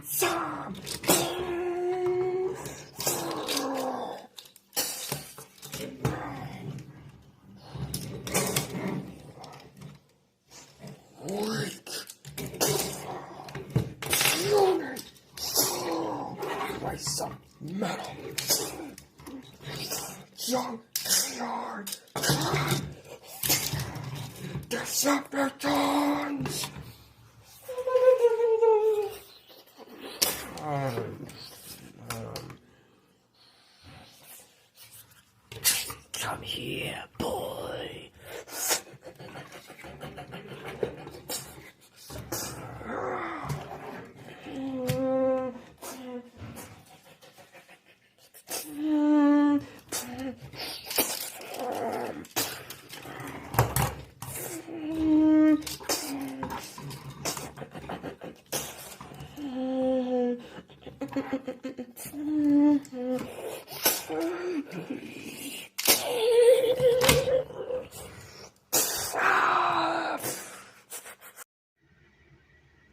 Some metal. Junkyard. Decepticons. Come here, boy.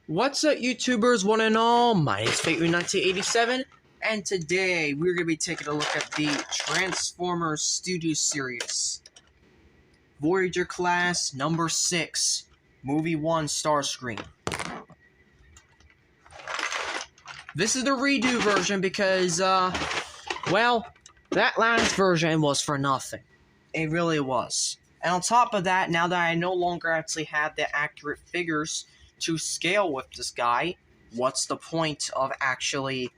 What's up, YouTubers, one and all? My name is Fate1987, and today we're going to be taking a look at the Transformers Studio Series. Voyager Class number 6, Movie 1, Starscream. This is the redo version because, well, that last version was for nothing. It really was. And on top of that, now that I no longer actually have the accurate figures to scale with this guy, what's the point of actually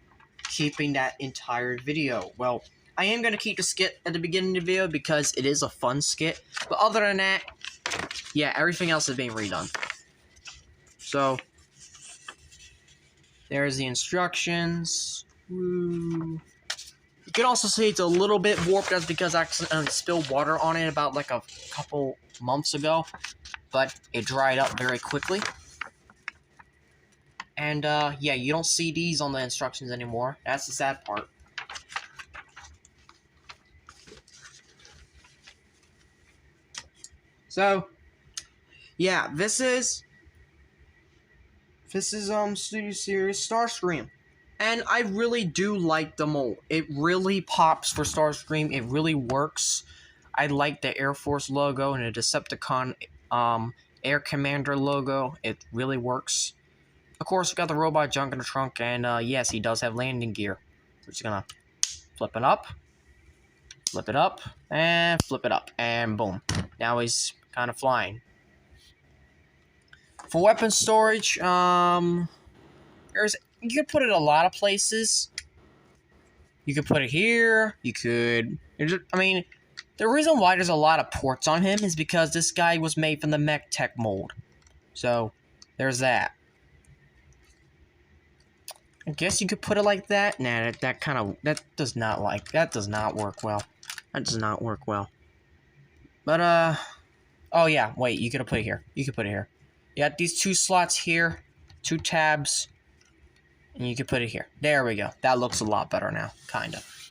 keeping that entire video? Well, I am going to keep the skit at the beginning of the video because it is a fun skit, but other than that, yeah, everything else is being redone. So, there's the instructions. Woo. You can also see it's a little bit warped. That's because I accidentally spilled water on it about like a couple months ago, but it dried up very quickly. And, yeah, you don't see these on the instructions anymore. That's the sad part. So, yeah, this is Studio Series Starscream. And I really do like the mold. It really pops for Starscream. It really works. I like the Air Force logo and the Decepticon, Air Commander logo. It really works. Of course, we got the robot junk in the trunk, and yes, he does have landing gear. We're just gonna flip it up, and flip it up, and boom. Now he's kind of flying. For weapon storage, you could put it a lot of places. You could put it here. You could, I mean, the reason why there's a lot of ports on him is because this guy was made from the Mech Tech mold. So, there's that. I guess you could put it like that. Nah, that does not work well. That does not work well. But, oh yeah, wait, you could put it here. You could put it here. You got these two slots here, two tabs, and you could put it here. There we go. That looks a lot better now, kind of.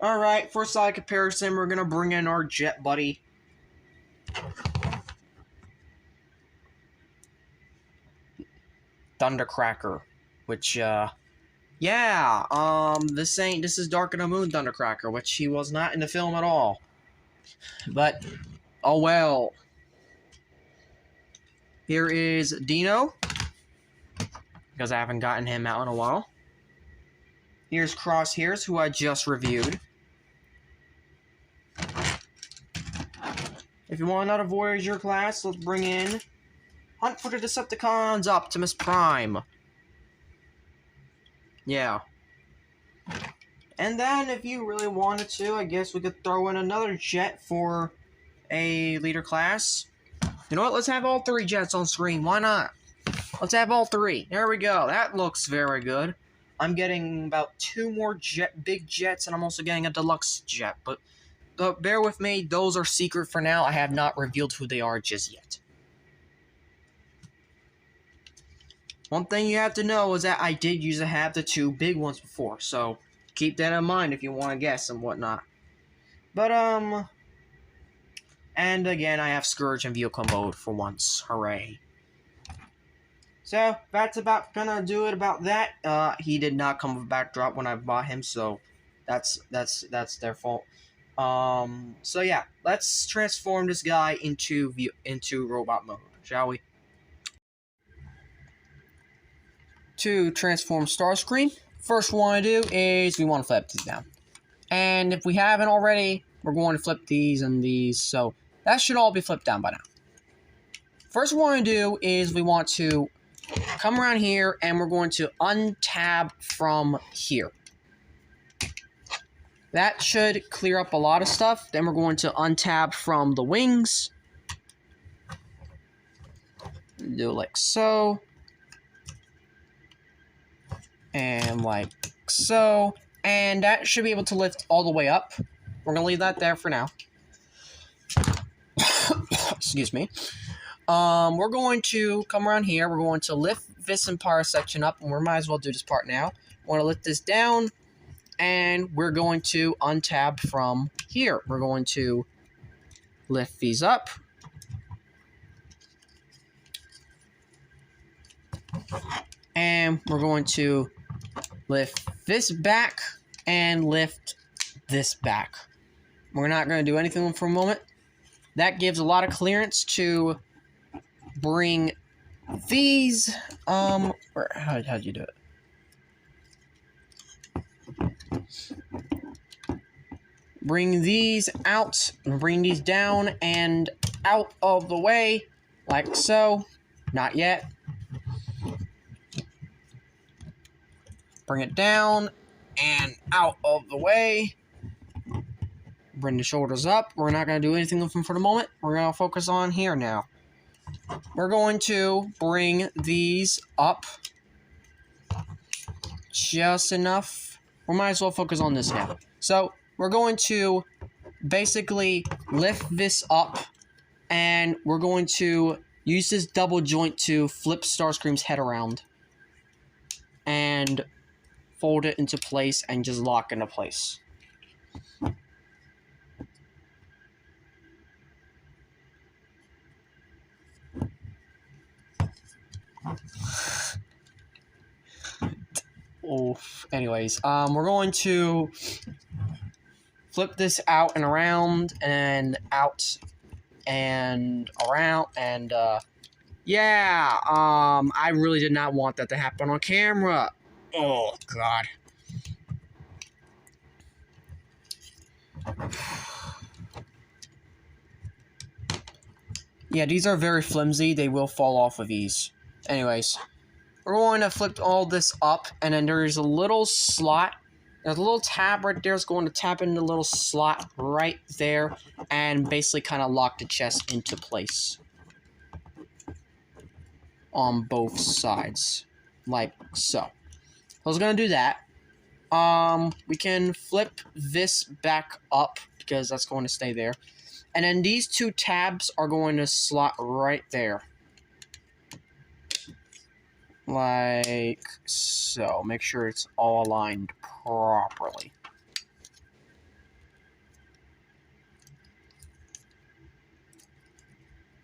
Alright, for side comparison, we're gonna bring in our jet buddy. Thundercracker, which, yeah, this is Dark of the Moon Thundercracker, which he was not in the film at all. But, oh well. Here is Dino, because I haven't gotten him out in a while. Here's Crosshairs, who I just reviewed. If you want another Voyager class, let's bring in Hunt for the Decepticons, Optimus Prime. Yeah. And then, if you really wanted to, I guess we could throw in another jet for a leader class. You know what? Let's have all three jets on screen. Why not? Let's have all three. There we go. That looks very good. I'm getting about 2 more big jets, and I'm also getting a deluxe jet. But bear with me. Those are secret for now. I have not revealed who they are just yet. One thing you have to know is that I did used to have the 2 big ones before, so keep that in mind if you want to guess and whatnot. But, and again, I have Scourge in vehicle mode for once. Hooray. So that's about gonna do it about that. He did not come with a backdrop when I bought him, so that's their fault. So yeah, let's transform this guy into robot mode, shall we? To transform Starscream, first we want to do is we want to flip these down. And if we haven't already, we're going to flip these and these, so that should all be flipped down by now. First we want to do is we want to come around here and we're going to untab from here. That should clear up a lot of stuff. Then we're going to untab from the wings. Do it like so. And like so. And that should be able to lift all the way up. We're going to leave that there for now. Excuse me. We're going to come around here. We're going to lift this entire section up. And we might as well do this part now. We're going to lift this down. And we're going to untab from here. We're going to lift these up. And we're going to lift this back and lift this back. We're not going to do anything for a moment. That gives a lot of clearance to bring these, how'd you do it? Bring these out, bring these down and out of the way, like so. Not yet. Bring it down and out of the way. Bring the shoulders up. We're not going to do anything with them for the moment. We're going to focus on here now. We're going to bring these up just enough. We might as well focus on this now. So we're going to basically lift this up and we're going to use this double joint to flip Starscream's head around and fold it into place and just lock into place. Anyways, we're going to flip this out and around and out and around and yeah, I really did not want that to happen on camera. Oh god. Yeah, these are very flimsy. They will fall off of these. Anyways, we're going to flip all this up, and then there's a little slot. There's a little tab right there. It's going to tap in the little slot right there, and basically kind of lock the chest into place on both sides, like so. I was gonna do that. We can flip this back up because that's going to stay there. And then these two tabs are going to slot right there. Like so. Make sure it's all aligned properly.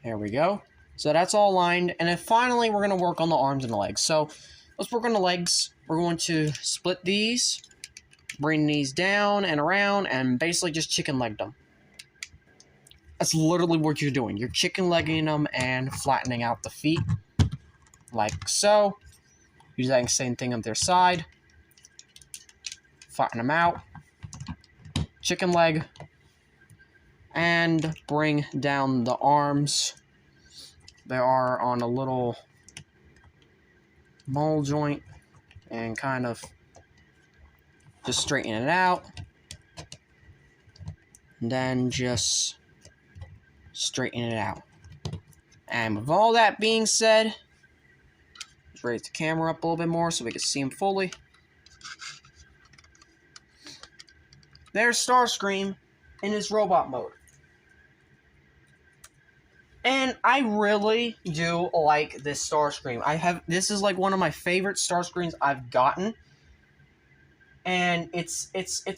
There we go. So that's all aligned. And then finally, we're going to work on the arms and the legs. So let's work on the legs. We're going to split these, bring these down and around, and basically just chicken leg them. That's literally what you're doing. You're chicken legging them and flattening out the feet. Like so. Use that same thing on their side. Flatten them out. Chicken leg. And bring down the arms. They are on a little ball joint. And kind of just straighten it out. And then just straighten it out. And with all that being said, let's raise the camera up a little bit more so we can see him fully. There's Starscream in his robot mode. And I really do like this Starscream. This is like one of my favorite Starscreams I've gotten. And it's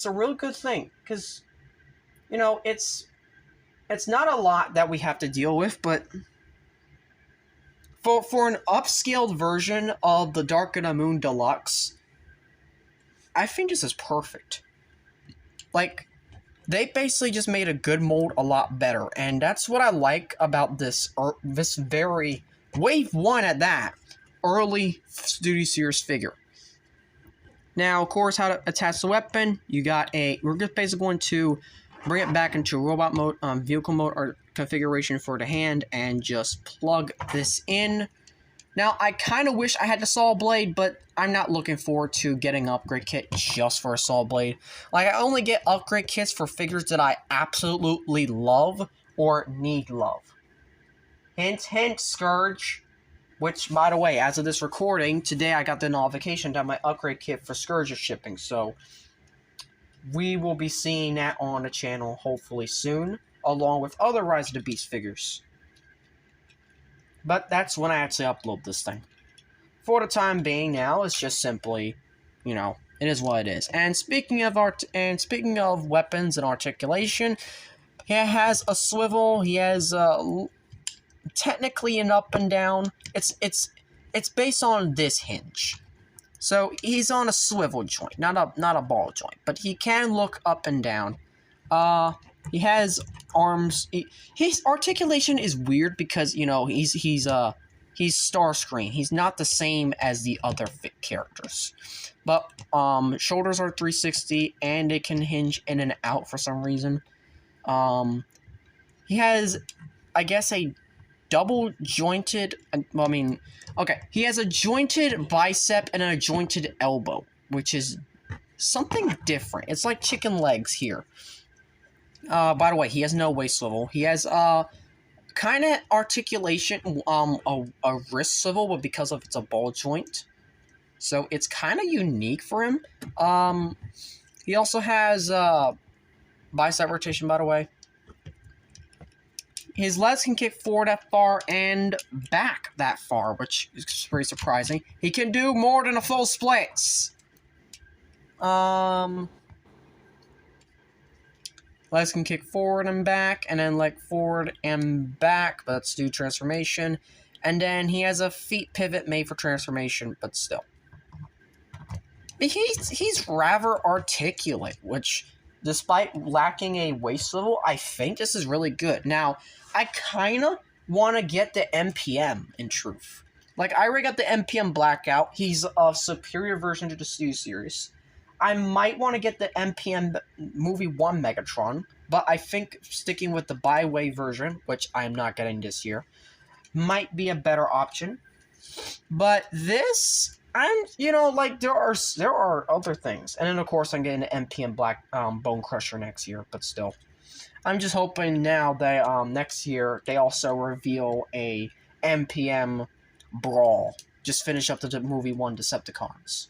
a really good thing. Because, you know, it's not a lot that we have to deal with, but for an upscaled version of the Dark of the Moon Deluxe, I think this is perfect. Like, they basically just made a good mold a lot better, and that's what I like about this very Wave 1 at that early Studio Series figure. Now, of course, how to attach the weapon. You got we're just basically going to bring it back into robot mode, vehicle mode, or configuration for the hand, and just plug this in. Now, I kind of wish I had the saw blade, but I'm not looking forward to getting an upgrade kit just for a saw blade. Like, I only get upgrade kits for figures that I absolutely love or need love. Hint, hint, Scourge. Which, by the way, as of this recording, today I got the notification that my upgrade kit for Scourge is shipping, so we will be seeing that on the channel hopefully soon, along with other Rise of the Beast figures. But that's when I actually upload this thing. For the time being now, it's just simply, you know, it is what it is. And speaking of weapons and articulation, he has a swivel, he has technically an up and down. It's based on this hinge. So he's on a swivel joint, not a ball joint, but he can look up and down. He has arms. His articulation is weird because, you know, he's Starscream. He's not the same as the other characters. But shoulders are 360 and it can hinge in and out for some reason. He has, I guess, a double jointed, well, I mean, okay, he has a jointed bicep and a jointed elbow, which is something different. It's like chicken legs here. By the way, he has no waist swivel. He has kind of articulation, a wrist swivel, but because of it's a ball joint, so it's kind of unique for him. He also has bicep rotation, by the way. His legs can kick forward that far and back that far, which is pretty surprising. He can do more than a full splits. Legs can kick forward and back, and then leg forward and back, but that's due transformation. And then he has a feet pivot made for transformation, but still. He's rather articulate, which, despite lacking a waist swivel, I think this is really good. Now, I kind of want to get the MPM, in truth. Like, I already got the MPM Blackout. He's a superior version to the Studio Series. I might want to get the MPM Movie 1 Megatron, but I think sticking with the Byway version, which I'm not getting this year, might be a better option. But this, you know, like, there are other things. And then, of course, I'm getting the MPM Black Bone Crusher next year, but still. I'm just hoping now that next year they also reveal a MPM Brawl. Just finish up the Movie 1 Decepticons.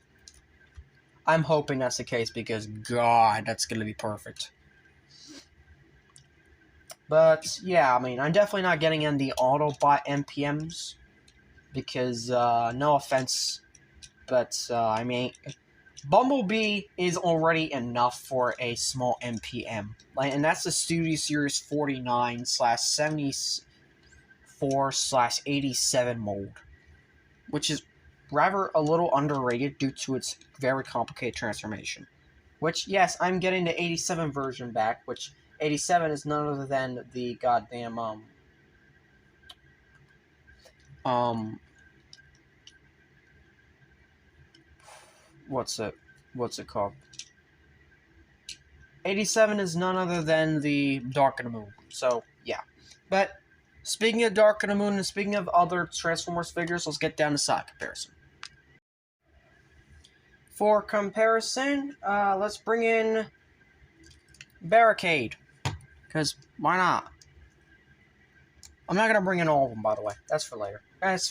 I'm hoping that's the case because, God, that's going to be perfect. But, yeah, I mean, I'm definitely not getting in the Autobot MPMs because, no offense, but, I mean, Bumblebee is already enough for a small MPM. Like, and that's the Studio Series 49/74/87 mold, which is rather a little underrated due to its very complicated transformation. Which, yes, I'm getting the 87 version back, which 87 is none other than the goddamn, what's it called? 87 is none other than the Dark of the Moon. So, yeah. But, speaking of Dark of the Moon and speaking of other Transformers figures, let's get down to side comparison. For comparison, let's bring in Barricade. Because, why not? I'm not going to bring in all of them, by the way. That's for later. That's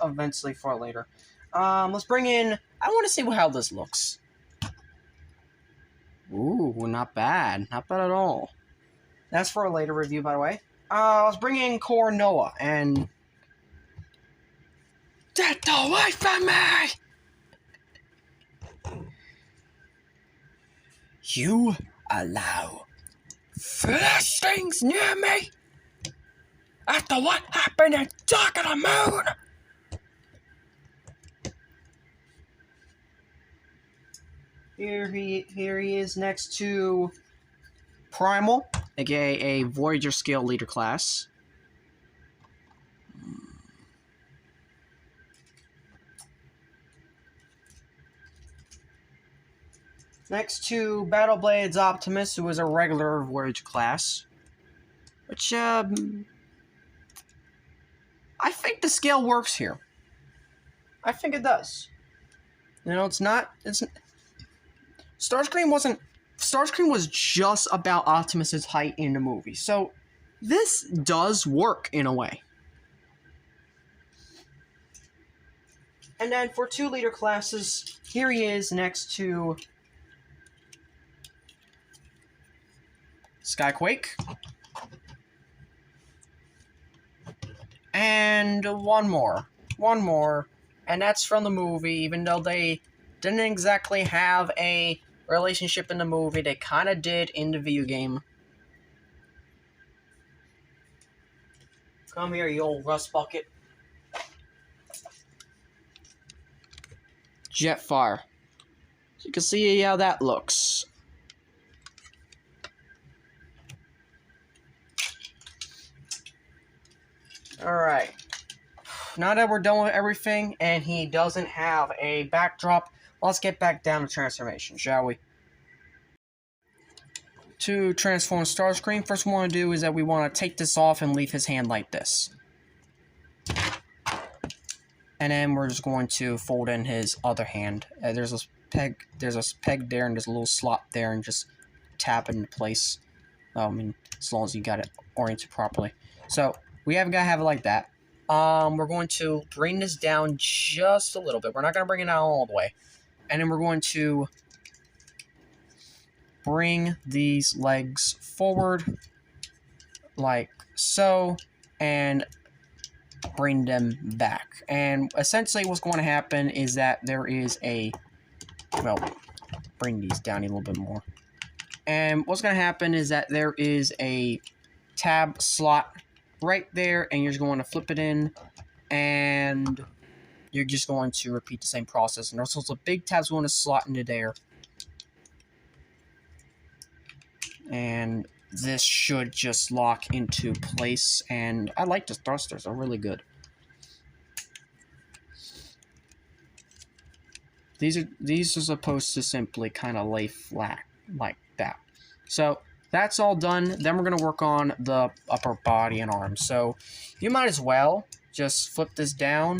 eventually for later. Let's bring in... I want to see how this looks. Ooh, not bad. Not bad at all. That's for a later review, by the way. Let's bring in Core Noah, and... Get away from me! You allow flesh things near me? After what happened at Dark of the Moon? Here he is next to Primal, aka a Voyager scale leader class. Next to Battleblade's Optimus, who is a regular Voyager class. Which, I think the scale works here. I think it does. You know, Starscream was just about Optimus's height in the movie, so this does work in a way. And then for 2 leader classes, here he is next to Skyquake. And one more, and that's from the movie. Even though they didn't exactly have a relationship in the movie, they kind of did in the video game. Come here, you old rust bucket. Jetfire. So you can see how that looks. Alright. Now that we're done with everything, and he doesn't have a backdrop, let's get back down to transformation, shall we? To transform Starscream, first we want to do is that we want to take this off and leave his hand like this. And then we're just going to fold in his other hand. There's a peg there, and there's a little slot there, and just tap it into place. Well, I mean, as long as you got it oriented properly. So we have got to have it like that. We're going to bring this down just a little bit. We're not going to bring it down all the way. And then we're going to bring these legs forward like so, and bring them back. And essentially what's going to happen is that there is a, well, bring these down a little bit more. And what's going to happen is that there is a tab slot right there, and you're just going to flip it in, and you're just going to repeat the same process. And there's also a big tab's going to slot into there. And this should just lock into place, and I like the thrusters, they're really good. These are supposed to simply kind of lay flat like that. So that's all done. Then we're going to work on the upper body and arms. So you might as well just flip this down,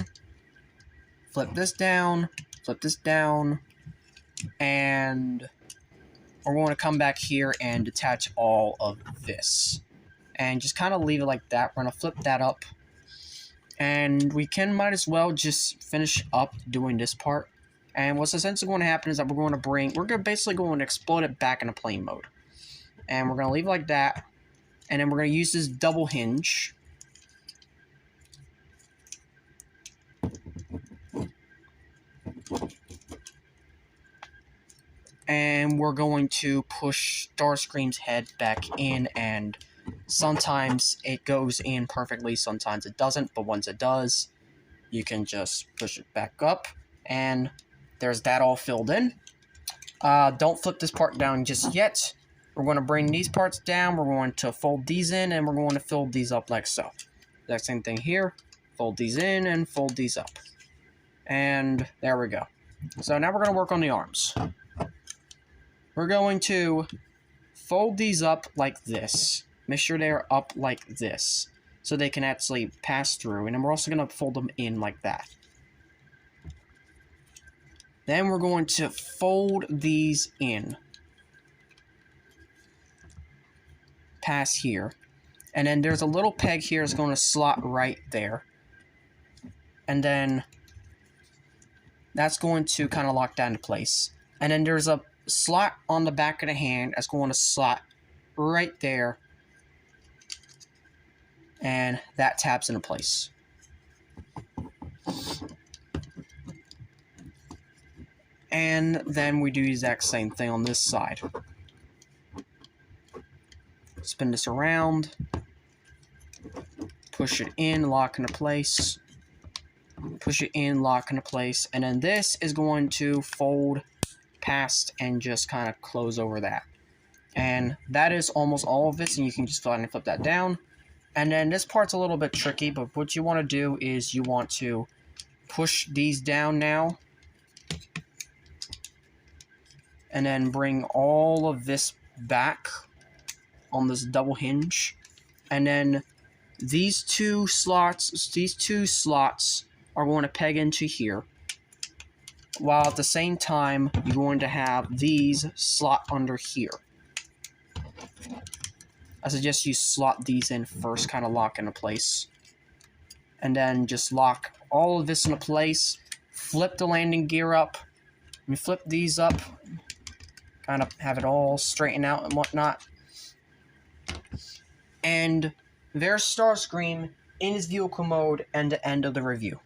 flip this down, flip this down, and we're going to come back here and detach all of this. And just kind of leave it like that. We're going to flip that up. And we might as well just finish up doing this part. And what's essentially going to happen is that we're basically going to explode it back into plane mode. And we're going to leave it like that. And then we're going to use this double hinge. And we're going to push Starscream's head back in, and sometimes it goes in perfectly, sometimes it doesn't, but once it does, you can just push it back up, and there's that all filled in. Don't flip this part down just yet. We're going to bring these parts down, we're going to fold these in, and we're going to fold these up like so. Exact same thing here. Fold these in and fold these up. And there we go. So now we're going to work on the arms. We're going to fold these up like this. Make sure they're up like this, so they can actually pass through. And then we're also going to fold them in like that. Then we're going to fold these in. Pass here. And then there's a little peg here that's going to slot right there. And then that's going to kind of lock that into place. And then there's a slot on the back of the hand that's going to slot right there, and that taps into place. And then we do the exact same thing on this side. Spin this around, push it in, lock into place, push it in, lock into place, and then this is going to fold past and just kind of close over that. And that is almost all of this, and you can just go ahead and flip that down. And then this part's a little bit tricky, but what you want to do is you want to push these down now. And then bring all of this back on this double hinge. And then these two slots are going to peg into here. While at the same time, you're going to have these slot under here. I suggest you slot these in first, kind of lock into place. And then just lock all of this into place. Flip the landing gear up. And flip these up. Kind of have it all straightened out and whatnot. And there's Starscream in his vehicle mode and the end of the review.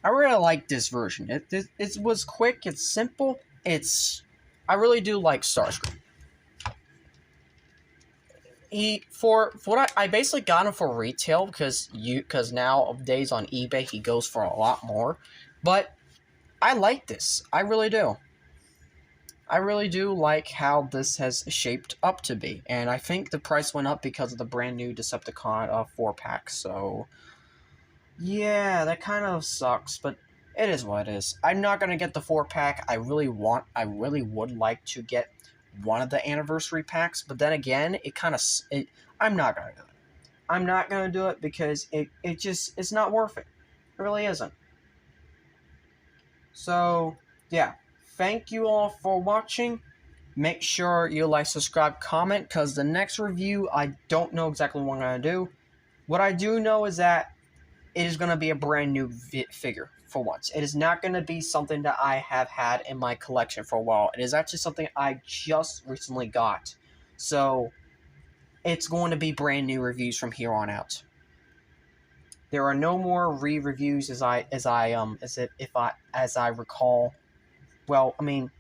I really like this version. It was quick, it's simple, I really do like Starscream. For what I basically got him for retail because nowadays on eBay he goes for a lot more. But I like this. I really do. I really do like how this has shaped up to be. And I think the price went up because of the brand new Decepticon 4-pack. So, yeah, that kind of sucks. But it is what it is. I'm not going to get the 4-pack. I really would like to get one of the anniversary packs. But then again, I'm not going to do it. I'm not going to do it because it's not worth it. It really isn't. So, yeah. Thank you all for watching. Make sure you like, subscribe, comment, because the next review, I don't know exactly what I'm going to do. What I do know is that it is going to be a brand new figure, for once. It is not going to be something that I have had in my collection for a while. It is actually something I just recently got. So, it's going to be brand new reviews from here on out. There are no more re-reviews as I recall. Well, I mean,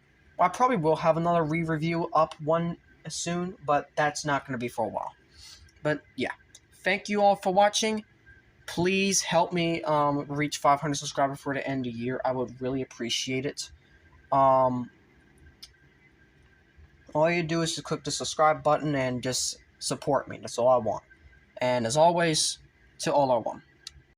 I probably will have another re-review up one soon, but that's not going to be for a while. But yeah, thank you all for watching. Please help me reach 500 subscribers before the end of the year. I would really appreciate it. All you do is just click the subscribe button and just support me. That's all I want. And as always, Til All Are One.